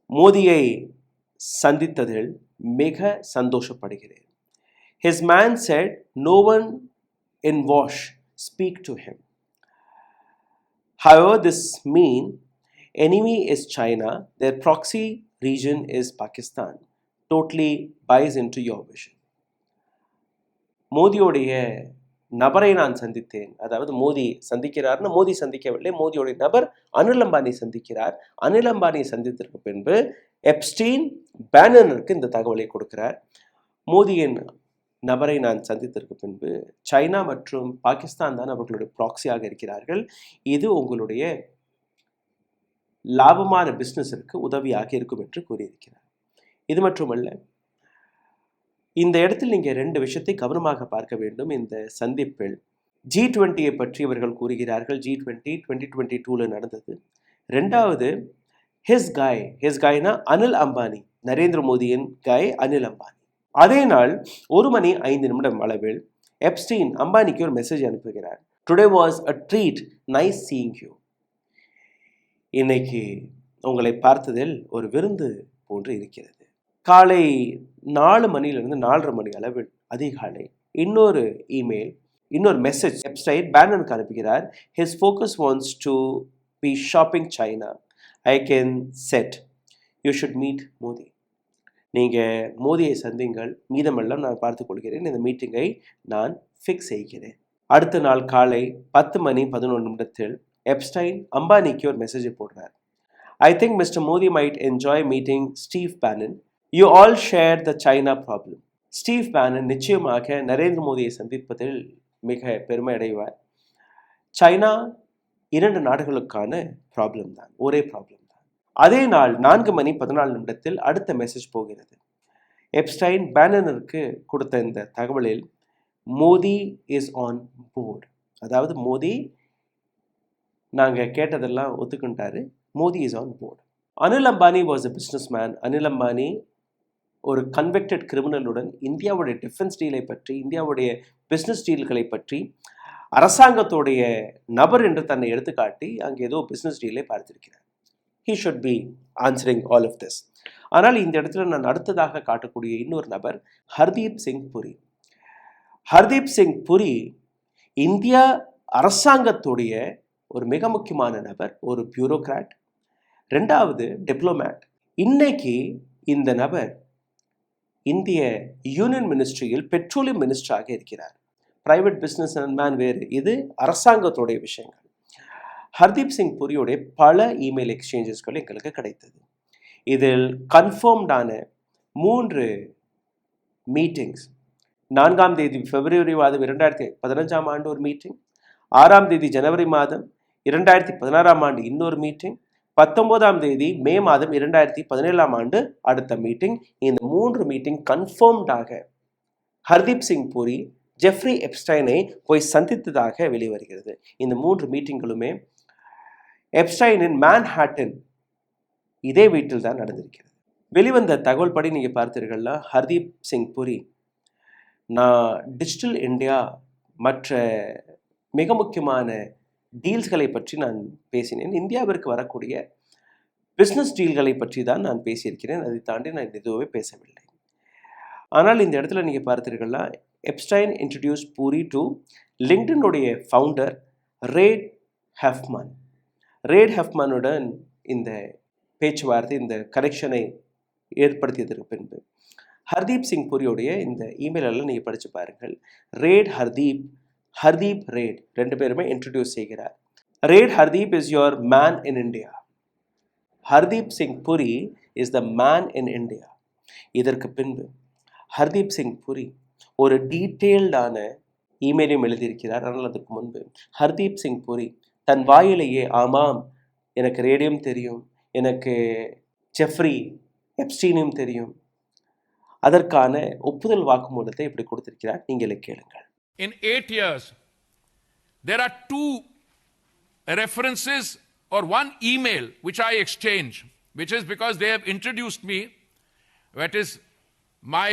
Speaker 1: மோடியை சந்தித்ததில் மிக சந்தோஷப்படுகிறேன். His man said, no one in Wash speak to him. However, this mean enemy is China, their proxy region is Pakistan. Totally buys into your vision. மோடியோடைய நபரை நான் சந்தித்தேன். அதாவது மோடி சந்திக்கிறார்னு மோடி சந்திக்கவில்லை, மோடியோடைய நபர் அனில் அம்பானி சந்திக்கிறார். அனில் அம்பானி சந்தித்திற்கு பின்பு எப்ஸ்டீன் பேனருக்கு இந்த தகவலை கொடுக்கிறார். மோடியின் நபரை நான் சந்தித்திற்கு பின்பு சைனா மற்றும் பாகிஸ்தான் தான் அவர்களுடைய ப்ராக்சியாக இருக்கிறார்கள். இது உங்களுடைய லாபமான பிஸ்னஸிற்கு உதவியாக இருக்கும் என்று கூறியிருக்கிறார். இது மட்டுமல்ல, இந்த இடத்தில் நீங்கள் 2 விஷயத்தை கவனமாக பார்க்க வேண்டும். இந்த சந்திப்பில் G20 பற்றி இவர்கள் கூறுகிறார்கள். G20 2022 நடந்தது. ரெண்டாவது ஹிஸ் காய்னா அனில் அம்பானி, நரேந்திர மோடியின் காய் அனில் அம்பானி. அதே நாள் 1:05 அளவில் எப்ஸ்டீன் அம்பானிக்கு ஒரு மெசேஜ் அனுப்புகிறார். Today was a treat, nice seeing you. இன்னைக்கு உங்களை பார்த்ததில் ஒரு விருந்து போன்று இருக்கிறது. காலை 4 மணியிலிருந்து 4:30 மணி அளவில் அதிகாலை இன்னொரு இமெயில், இன்னொரு மெசேஜ் எப்ஸ்டைன் பேனனுக்கு அனுப்புகிறார். His focus wants to be shopping China. I can set you should meet Modi. நீங்கள் மோடியை சந்திங்கள், மீதமெல்லாம் நான் பார்த்துக் கொள்கிறேன். இந்த மீட்டிங்கை நான் ஃபிக்ஸ் செய்கிறேன். அடுத்த நாள் காலை 10:11 எப்ஸ்டைன் அம்பானிக்கு ஒரு மெசேஜை போடுறார். I think mister Modi might enjoy meeting Steve Bannon. You all share the China problem. Steve Bannon நிச்சயமாக நரேந்திர மோடியை சந்திப்பதில் மிக பெருமை அடைவார். சைனா 2 நாடுகளுக்கான ப்ராப்ளம் தான், ஒரே ப்ராப்ளம் தான். அதே நாள் 4:14 அடுத்த மெசேஜ் போகிறது. எப்ஸ்டைன் பேனருக்கு கொடுத்த இந்த தகவலில் மோடி இஸ் ஆன் போர்டு, அதாவது மோடி நாங்கள் கேட்டதெல்லாம் ஒத்துக்கிட்டாரு, Modi is on board. Anil Ambani was a business man. Anil Ambani ஒரு கன்வெக்டட் கிரிமினலுடன் இந்தியாவுடைய டிஃபென்ஸ் டீலை பற்றி, இந்தியாவுடைய பிஸ்னஸ் டீல்களை பற்றி அரசாங்கத்துடைய நபர் என்று தன்னை எடுத்துக்காட்டி அங்கே ஏதோ பிஸ்னஸ் டீலை பார்த்திருக்கிறார். He should be answering all of this. ஆனால் இந்த இடத்துல நான் அடுத்ததாக காட்டக்கூடிய இன்னொரு நபர் ஹர்தீப் சிங் புரி. ஹர்தீப் சிங் புரி இந்தியா அரசாங்கத்துடைய ஒரு மிக முக்கியமான நபர், ஒரு பியூரோக்ராட், 2வது டிப்ளமேட். இன்னைக்கு இந்த நபர் இந்திய யூனியன் மினிஸ்ட்ரியில் பெட்ரோலியம் மினிஸ்டராக இருக்கிறார். பிரைவேட் பிஸ்னஸ் மேன் வேறு, இது அரசாங்கத்துடைய விஷயங்கள். ஹர்தீப் சிங் புரியோடைய பல இமெயில் எக்ஸ்சேஞ்சஸ்கள் எங்களுக்கு கிடைத்தது. இதில் கன்ஃபார்ம்டான 3 மீட்டிங்ஸ் 4ஆம் தேதி பிப்ரவரி மாதம் 2015ஆம் ஆண்டு ஒரு மீட்டிங், 6ஆம் தேதி ஜனவரி மாதம் 2016ஆம் ஆண்டு இன்னொரு மீட்டிங், 19ஆம் தேதி மே மாதம் 2017ஆம் ஆண்டு அடுத்த மீட்டிங். இந்த 3 மீட்டிங் கன்ஃபர்ம்டாக ஹர்தீப் சிங் பூரி ஜெஃப்ரி எப்ஸ்டைனை போய் சந்தித்ததாக வெளிவருகிறது. இந்த 3 மீட்டிங்களுமே எப்ஸ்டைனின் மேன்ஹாட்டன் இதே வீட்டில் தான் நடந்திருக்கிறது. வெளிவந்த தகவல் படி நீங்கள் பார்த்தீர்கள்னா, ஹர்தீப் சிங் பூரி, நான் டிஜிட்டல் இந்தியா மற்ற மிக முக்கியமான டீல்ஸ்களை பற்றி நான் பேசினேன். இந்தியாவிற்கு வரக்கூடிய பிஸ்னஸ் டீல்களை பற்றி தான் நான் பேசியிருக்கிறேன். அதை தாண்டி நான் எதுவுமே பேசவில்லை. ஆனால் இந்த இடத்துல நீங்கள் பார்த்தீர்கள்னா, எப்ஸ்டைன் இன்ட்ரடியூஸ் பூரி டு லிங்க்டினுடைய ஃபவுண்டர் ரேட் ஹெஃப்மன். ரேட் ஹெஃப்மனுடன் இந்த பேச்சுவார்த்தை, இந்த கனெக்ஷனை ஏற்படுத்தியதற்கு பின்பு ஹர்தீப் சிங் பூரியோடைய இந்த இமெயில் எல்லாம் நீங்கள் படித்து பாருங்கள். ரேட் ஹர்தீப், ஹர்தீப் ரேட் 2 பேருமே இன்ட்ரடியூஸ் செய்கிறார். Rate Hardeep is your man in India. Hardeep Singh puri is the man in India. இதற்கு பின்பு ஹர்தீப் சிங் பூரி ஒரு டீட்டெயில்டான இமெயிலையும் எழுதியிருக்கிறார். ஆனால் அதற்கு முன்பு ஹர்தீப் சிங் பூரி தன் வாயிலேயே, ஆமாம் எனக்கு ரேடியம் தெரியும், எனக்கு ஜெஃப்ரி எப்ஸ்டீனும் தெரியும், அதற்கான ஒப்புதல் வாக்குமூலத்தை இப்படி கொடுத்திருக்கிறார். நீங்களே கேளுங்கள்.
Speaker 7: In 8 years, there are 2 references or 1 email which I exchange, which is because they have introduced me, that is, my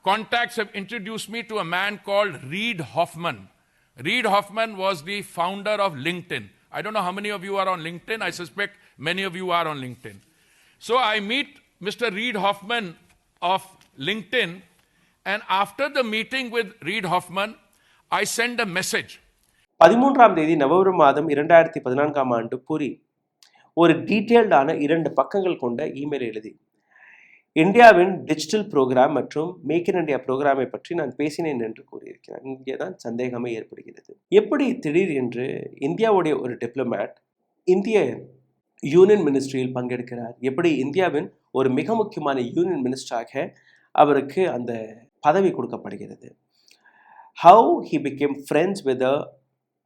Speaker 7: contacts have introduced me to a man called Reid Hoffman. Reid Hoffman was the founder of LinkedIn. I don't know how many of you are on LinkedIn. I suspect many of you are on LinkedIn. So I meet Mr. Reid Hoffman of LinkedIn, and after the meeting with Reid Hoffman, I send a message.
Speaker 1: 13ஆம் தேதி November மாதம் 2014ஆம் ஆண்டு பூரி ஒரு டீட்டெயில்டான 2 பக்கங்கள் கொண்ட email எழுதி, இந்தியாவின் digital program மற்றும் make in India ப்ரோக்ராமை பற்றி நான் பேசினேன் என்று கூறியிருக்கிறார். இங்கே தான் சந்தேகமே ஏற்படுகிறது. எப்படி திடீர் என்று இந்தியாவுடைய ஒரு டிப்ளமேட் இந்திய யூனியன் மினிஸ்ட்ரியில் பங்கெடுக்கிறார்? எப்படி இந்தியாவின் ஒரு மிக முக்கியமான யூனியன் மினிஸ்டராக அவருக்கு அந்த பதவி கொடுக்கப்படுகிறது? How he became friends with a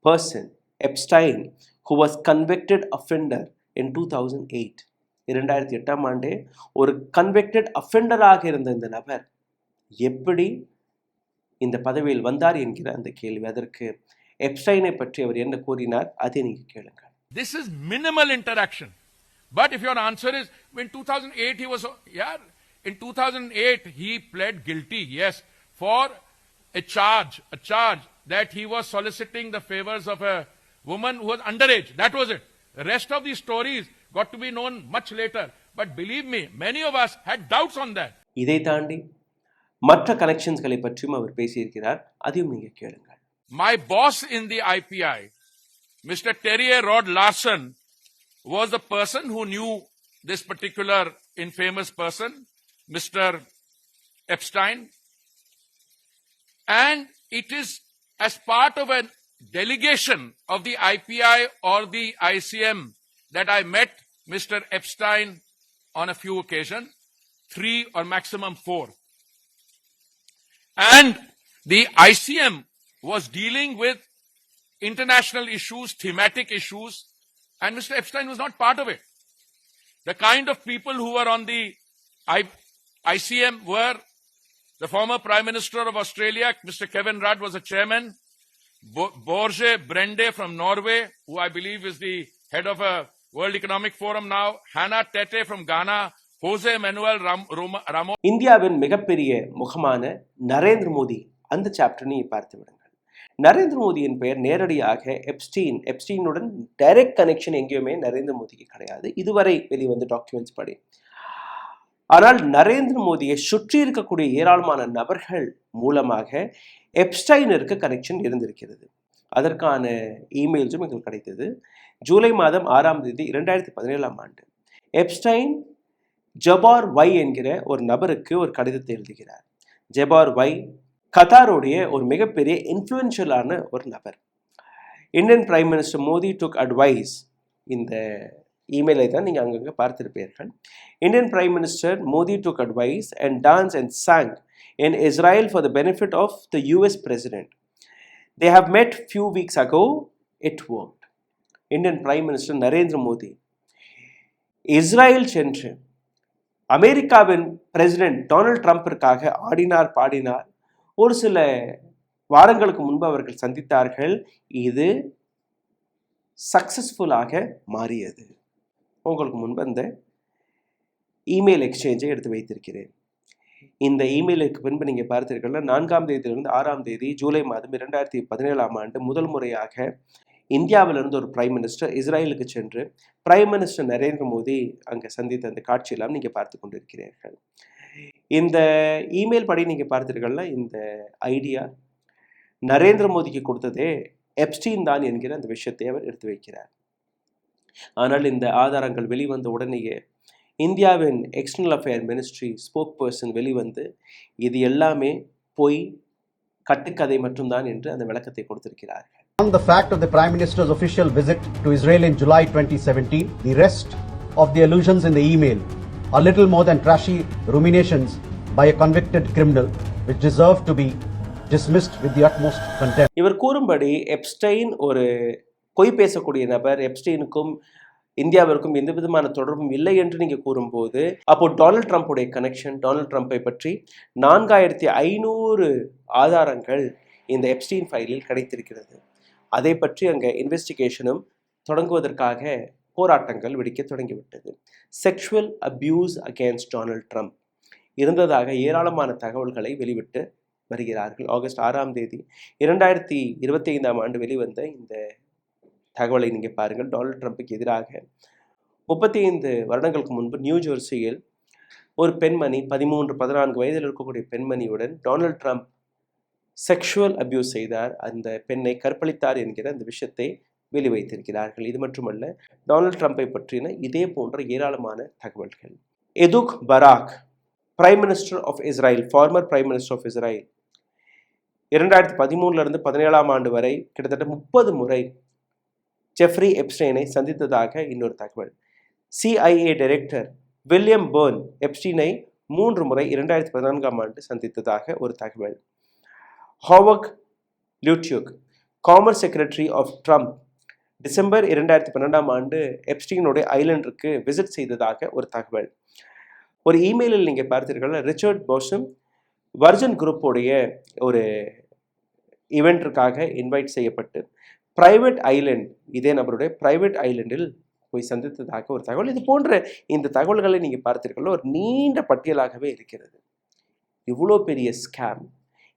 Speaker 1: person, Epstein, who was convicted offender in 2008. 2008ஆம் ஆண்டே ஒரு கன்விக்டட் அஃபெண்டராக இருந்த இந்த நபர் எப்படி இந்த பதவியில் வந்தார் என்கிற அந்த கேள்வி. அதற்கு எப்ஸ்டைனை பற்றி அவர் என்ன கூறினார், அதை நீங்க கேளுங்க.
Speaker 7: This is minimal interaction. But if your answer is, in 2008 he was, in 2008 he pled guilty, yes, for a charge that he was soliciting the favors of a woman who was underage. That was it. The rest of these stories got to be known much later. But believe me, many of us had doubts on that.
Speaker 1: இதை தாண்டி மற்ற கனெக்ஷன்ஸ்களை பற்றியும் அவர் பேசியிருக்கிறார். அதையும் நீங்க கேளுங்க.
Speaker 7: My boss in the IPI, Mr. Terje Rod Larsen, was the person who knew this particular infamous person, Mr. Epstein. And it is as part of a delegation of the IPI or the ICM that I met Mr. Epstein on a few occasions, 3 or maximum 4. And the ICM was dealing with international issues, thematic issues, and Mr. Epstein was not part of it. The kind of people who were on the ICM were the former Prime Minister of Australia, Mr. Kevin Rudd, was a chairman. Borge Brende from Norway, who I believe is the head of a World Economic Forum now. Hannah Tete from Ghana. Jose Manuel Ramos.
Speaker 1: இந்தியாவின் மிகப்பெரிய முகமான நரேந்திர மோடி, அந்த chapter நீ பார்த்து விடுங்கள். நரேந்திர மோடியின் பெயர் நேரடியாக எப்ஸ்டீனுடன் direct connection எங்கேயுமே நரேந்திர மோடிக்கு கிடையாது, இதுவரை வெளிவந்த டாக்குமெண்ட்ஸ் படி. ஆனால் நரேந்திர மோடியை சுற்றி இருக்கக்கூடிய ஏராளமான நபர்கள் மூலமாக எப்ஸ்டைனிற்கு கனெக்ஷன் இருந்திருக்கிறது. அதற்கான இமெயில்ஸும் எங்களுக்கு கிடைத்தது. ஜூலை மாதம் 6ஆம் தேதி 2017ஆம் ஆண்டு எப்ஸ்டைன் ஜபார் வை என்கிற ஒரு நபருக்கு ஒரு கடிதத்தை எழுதுகிறார். ஜபார் வை கத்தாருடைய ஒரு மிகப்பெரிய இன்ஃப்ளூயன்ஷியலான ஒரு நபர். இந்தியன் பிரைம் மினிஸ்டர் மோடி டுக் அட்வைஸ் இந்த இமெயிலை தான் நீங்கள் அங்கங்கே பார்த்திருப்பீர்கள். Indian Prime Minister Modi took advice and danced and sang in Israel for the benefit of the US President. They have met few weeks ago. It worked. Indian Prime Minister Narendra Modi Israel சென்று அமெரிக்காவின் president Donald ட்ரம்பிற்காக ஆடினார் பாடினார். ஒரு சில வாரங்களுக்கு முன்பு அவர்கள் சந்தித்தார்கள். இது சக்சஸ்ஃபுல்லாக மாறியது. உங்களுக்கு முன்பு அந்த இமெயில் எக்ஸ்சேஞ்சை எடுத்து வைத்திருக்கிறேன். இந்த இமெயிலுக்கு பின்பு நீங்கள் பார்த்தீர்கள் 4ஆம் தேதியிலிருந்து 6ஆம் தேதி ஜூலை மாதம் 2017ஆம் ஆண்டு முதல் முறையாக இந்தியாவிலிருந்து ஒரு பிரைம் மினிஸ்டர் இஸ்ரேலுக்கு சென்று பிரைம் மினிஸ்டர் நரேந்திர மோடி அங்கே சந்தித்த அந்த காட்சியெல்லாம் நீங்கள் பார்த்து கொண்டிருக்கிறீர்கள். இந்த இமெயில் படி நீங்கள் பார்த்தீர்கள்னா இந்த ஐடியா நரேந்திர மோடிக்கு கொடுத்ததே எப்ஸ்டீன் தான் என்கிற அந்த விஷயத்தை அவர் எடுத்து வைக்கிறார். ஆனால் இந்த ஆதாரங்கள் வெளிவந்த உடனேயே இந்தியாவின் external affair ministry spoke person வெளிவந்து இது எல்லாமே பொய் கட்டுக்கதை மட்டும்தான் என்று அந்த விளக்கத்தை கொடுத்திருக்கிறார்கள்.
Speaker 8: On the fact of the Prime Minister's official visit to Israel in July 2017, the rest of the allusions in the email are little more than trashy ruminations by a convicted criminal which deserve to be dismissed with the utmost contempt.
Speaker 1: இவர் கூறும்படி Epstein ஒரு பொய் பேசக்கூடிய நபர், எப்ஸ்டைனுக்கும் இந்தியாவிற்கும் எந்த விதமான தொடர்பும் இல்லை என்று நீங்கள் கூறும்போது அப்போ டொனால்ட் ட்ரம்ப்புடைய கனெக்ஷன், டொனால்ட் ட்ரம்ப்பை பற்றி 4500 ஆதாரங்கள் இந்த எப்ஸ்டீன் ஃபைலில் கிடைத்திருக்கிறது. அதை பற்றி அங்கே இன்வெஸ்டிகேஷனும் தொடங்குவதற்காக போராட்டங்கள் வெடிக்க தொடங்கிவிட்டது. Sexual abuse against Donald Trump இருந்ததாக ஏராளமான தகவல்களை வெளிவிட்டு வருகிறார்கள். ஆகஸ்ட் 6ஆம் தேதி 2025ஆம் ஆண்டு வெளிவந்த இந்த தகவலை நீங்கள் பாருங்கள். டொனால்ட் ட்ரம்ப்புக்கு எதிராக 35 வருடங்களுக்கு முன்பு நியூ ஜெர்சியில் ஒரு பெண்மணி 13-14 வயதில் இருக்கக்கூடிய பெண்மணியுடன் டொனால்ட் ட்ரம்ப் செக்ஷுவல் அபியூஸ் செய்தார், அந்த பெண்ணை கற்பழித்தார் என்கிற அந்த விஷயத்தை வெளிவைத்திருக்கிறார்கள். இது மட்டுமல்ல, டொனால்ட் ட்ரம்ப்பை பற்றின இதே போன்ற ஏராளமான தகவல்கள். Ehud Barak, prime minister of Israel, former prime minister of Israel, 2013 17ஆம் ஆண்டு வரை கிட்டத்தட்ட 30 முறை ஜெஃப்ரி எப்ஸ்டைனை சந்தித்ததாக இன்னொரு தகவல். CIA டைரக்டர் வில்லியம் பர்ன் எப்ஸ்டீனை 3 முறை 2014ஆம் ஆண்டு சந்தித்ததாக ஒரு தகவல். Howard Lutnick, commerce secretary of Trump, December 2012ஆம் ஆண்டு எப்ஸ்டீனுடைய ஐலண்டிற்கு விசிட் செய்ததாக ஒரு தகவல். ஒரு இமெயிலில் நீங்கள் பார்த்தீர்கள், ரிச்சர்ட் போசம் வர்ஜன் குரூப்போடைய ஒரு ஈவெண்ட்டிற்காக இன்வைட் செய்யப்பட்டு பிரைவேட் ஐலண்ட், இதே நபருடைய பிரைவேட் ஐலண்டில் போய் சந்தித்ததாக ஒரு தகவல். இது போன்ற இந்த தகவல்களை நீங்கள் பார்த்தீர்கள், ஒரு நீண்ட பட்டியலாகவே இருக்கிறது. இவ்வளோ பெரிய ஸ்கேம்,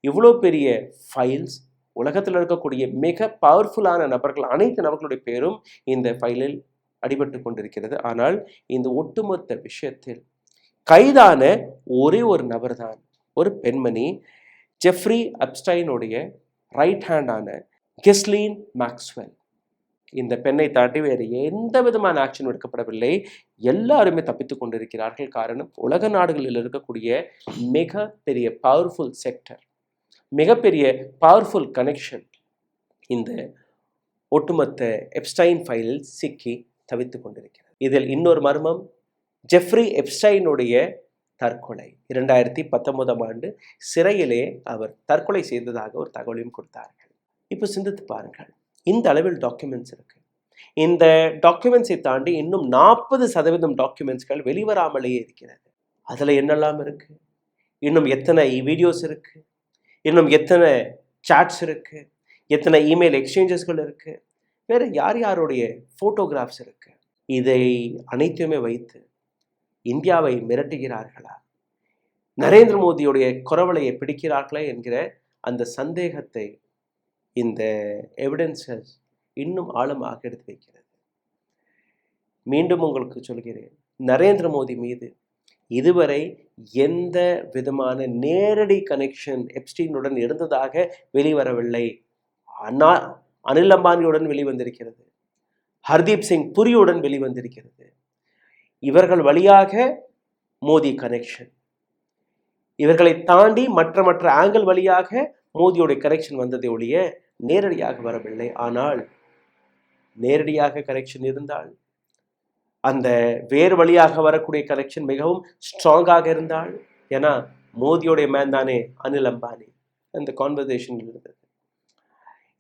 Speaker 1: இவ்வளோ பெரிய ஃபைல்ஸ், உலகத்தில் இருக்கக்கூடிய மிக பவர்ஃபுல்லான நபர்கள் அனைத்து நபர்களுடைய பேரும் இந்த ஃபைலில் அடிபட்டு கொண்டிருக்கிறது. ஆனால் இந்த ஒட்டுமொத்த விஷயத்தில் கைதான ஒரே ஒரு நபர் தான் ஒரு பெண்மணி, ஜெஃப்ரி எப்ஸ்டைனுடைய ரைட் ஹேண்டான கெஸ்லீன் மேக்ஸ்வெல். இந்த பெண்ணை தாண்டி வேறு எந்த விதமான ஆக்ஷன் எடுக்கப்படவில்லை. எல்லாருமே தப்பித்து கொண்டிருக்கிறார்கள். காரணம், உலக நாடுகளில் இருக்கக்கூடிய மிக பெரிய பவர்ஃபுல் செக்டர், மிகப்பெரிய பவர்ஃபுல் கனெக்ஷன் இந்த ஒட்டுமொத்த எப்ஸ்டைன் ஃபைலில் சிக்கி தவித்து கொண்டிருக்கிறது. இதில் இன்னொரு மர்மம், ஜெஃப்ரி எப்ஸ்டைனுடைய தற்கொலை. 2019ஆம் ஆண்டு சிறையிலே அவர் தற்கொலை செய்ததாக ஒரு தகவலையும் கொடுத்தார்கள். இப்போ சிந்தித்து பாருங்கள், இந்த அளவில் டாக்குமெண்ட்ஸ் இருக்கு. இந்த டாக்குமெண்ட்ஸை தாண்டி இன்னும் 40% டாக்குமெண்ட்ஸ்கள் வெளிவராமலேயே இருக்கிறது. அதில் என்னெல்லாம் இருக்கு, இன்னும் எத்தனை வீடியோஸ் இருக்கு, இன்னும் எத்தனை சாட்ஸ் இருக்கு, எத்தனை இமெயில் எக்ஸ்சேஞ்சஸ்கள் இருக்கு, வேறு யார் யாருடைய ஃபோட்டோகிராஃப்ஸ் இருக்கு. இதை அனைத்துமே வைத்து இந்தியாவை மிரட்டுகிறார்களா, நரேந்திர மோடியுடைய குரவலையை பிடிக்கிறார்களா என்கிற அந்த சந்தேகத்தை இந்த எவிடன்சஸ் இன்னும் ஆழமாக எடுத்து வைக்கிறது. மீண்டும் உங்களுக்கு சொல்கிறேன், நரேந்திர மோடி மீது இதுவரை எந்த விதமான நேரடி கனெக்ஷன் எப்ஸ்டீனுடன் இருந்ததாக வெளிவரவில்லை. அனில் அம்பானியுடன் வெளிவந்திருக்கிறது, ஹர்தீப் சிங் புரியுடன் வெளிவந்திருக்கிறது. இவர்கள் வழியாக மோடி கனெக்ஷன், இவர்களை தாண்டி மற்ற ஆங்கிள் வழியாக மோடியோடைய கனெக்ஷன் வந்ததை ஒழிய நேரடியாக வரவில்லை. ஆனால் நேரடியாக கனெக்ஷன் இருந்தால் அந்த வேறு வழியாக வரக்கூடிய கனெக்ஷன் மிகவும் ஸ்ட்ராங்காக இருந்தால், ஏன்னா மோதியோடைய மேன் தானே அனில் அம்பானி. அந்த கான்வர்சேஷன் இருந்தது.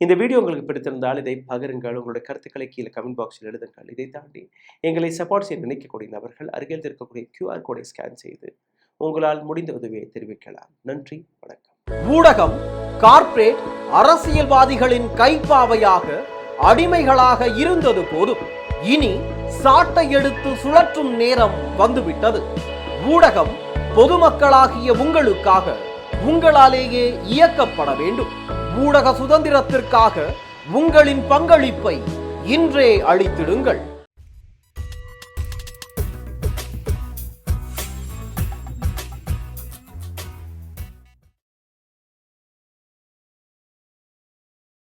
Speaker 1: இந்த வீடியோ உங்களுக்கு பிடித்திருந்தால் இதை பகிருங்கள். உங்களுடைய கருத்துக்களை கீழே கமெண்ட் பாக்ஸில் எழுதுங்கள். இதை தாண்டி எங்களை சப்போர்ட் செய்ய நினைக்கக்கூடிய நபர்கள் அருகில் இருக்கக்கூடிய QR கோடை ஸ்கேன் செய்து உங்களால் முடிந்த உதவியை தெரிவிக்கலாம். நன்றி, வணக்கம்.
Speaker 9: ஊடகம் கார்ப்பரேட் அரசியல்வாதிகளின் கைப்பாவையாக அடிமைகளாக இருந்தது போதும். இனி சாட்டை எடுத்து சுழற்றும் நேரம் வந்துவிட்டது. ஊடகம் பொதுமக்களாகிய உங்களுக்காக உங்களாலேயே இயக்கப்பட வேண்டும். ஊடக சுதந்திரத்திற்காக உங்களின் பங்களிப்பை இன்றே அளித்திடுங்கள்.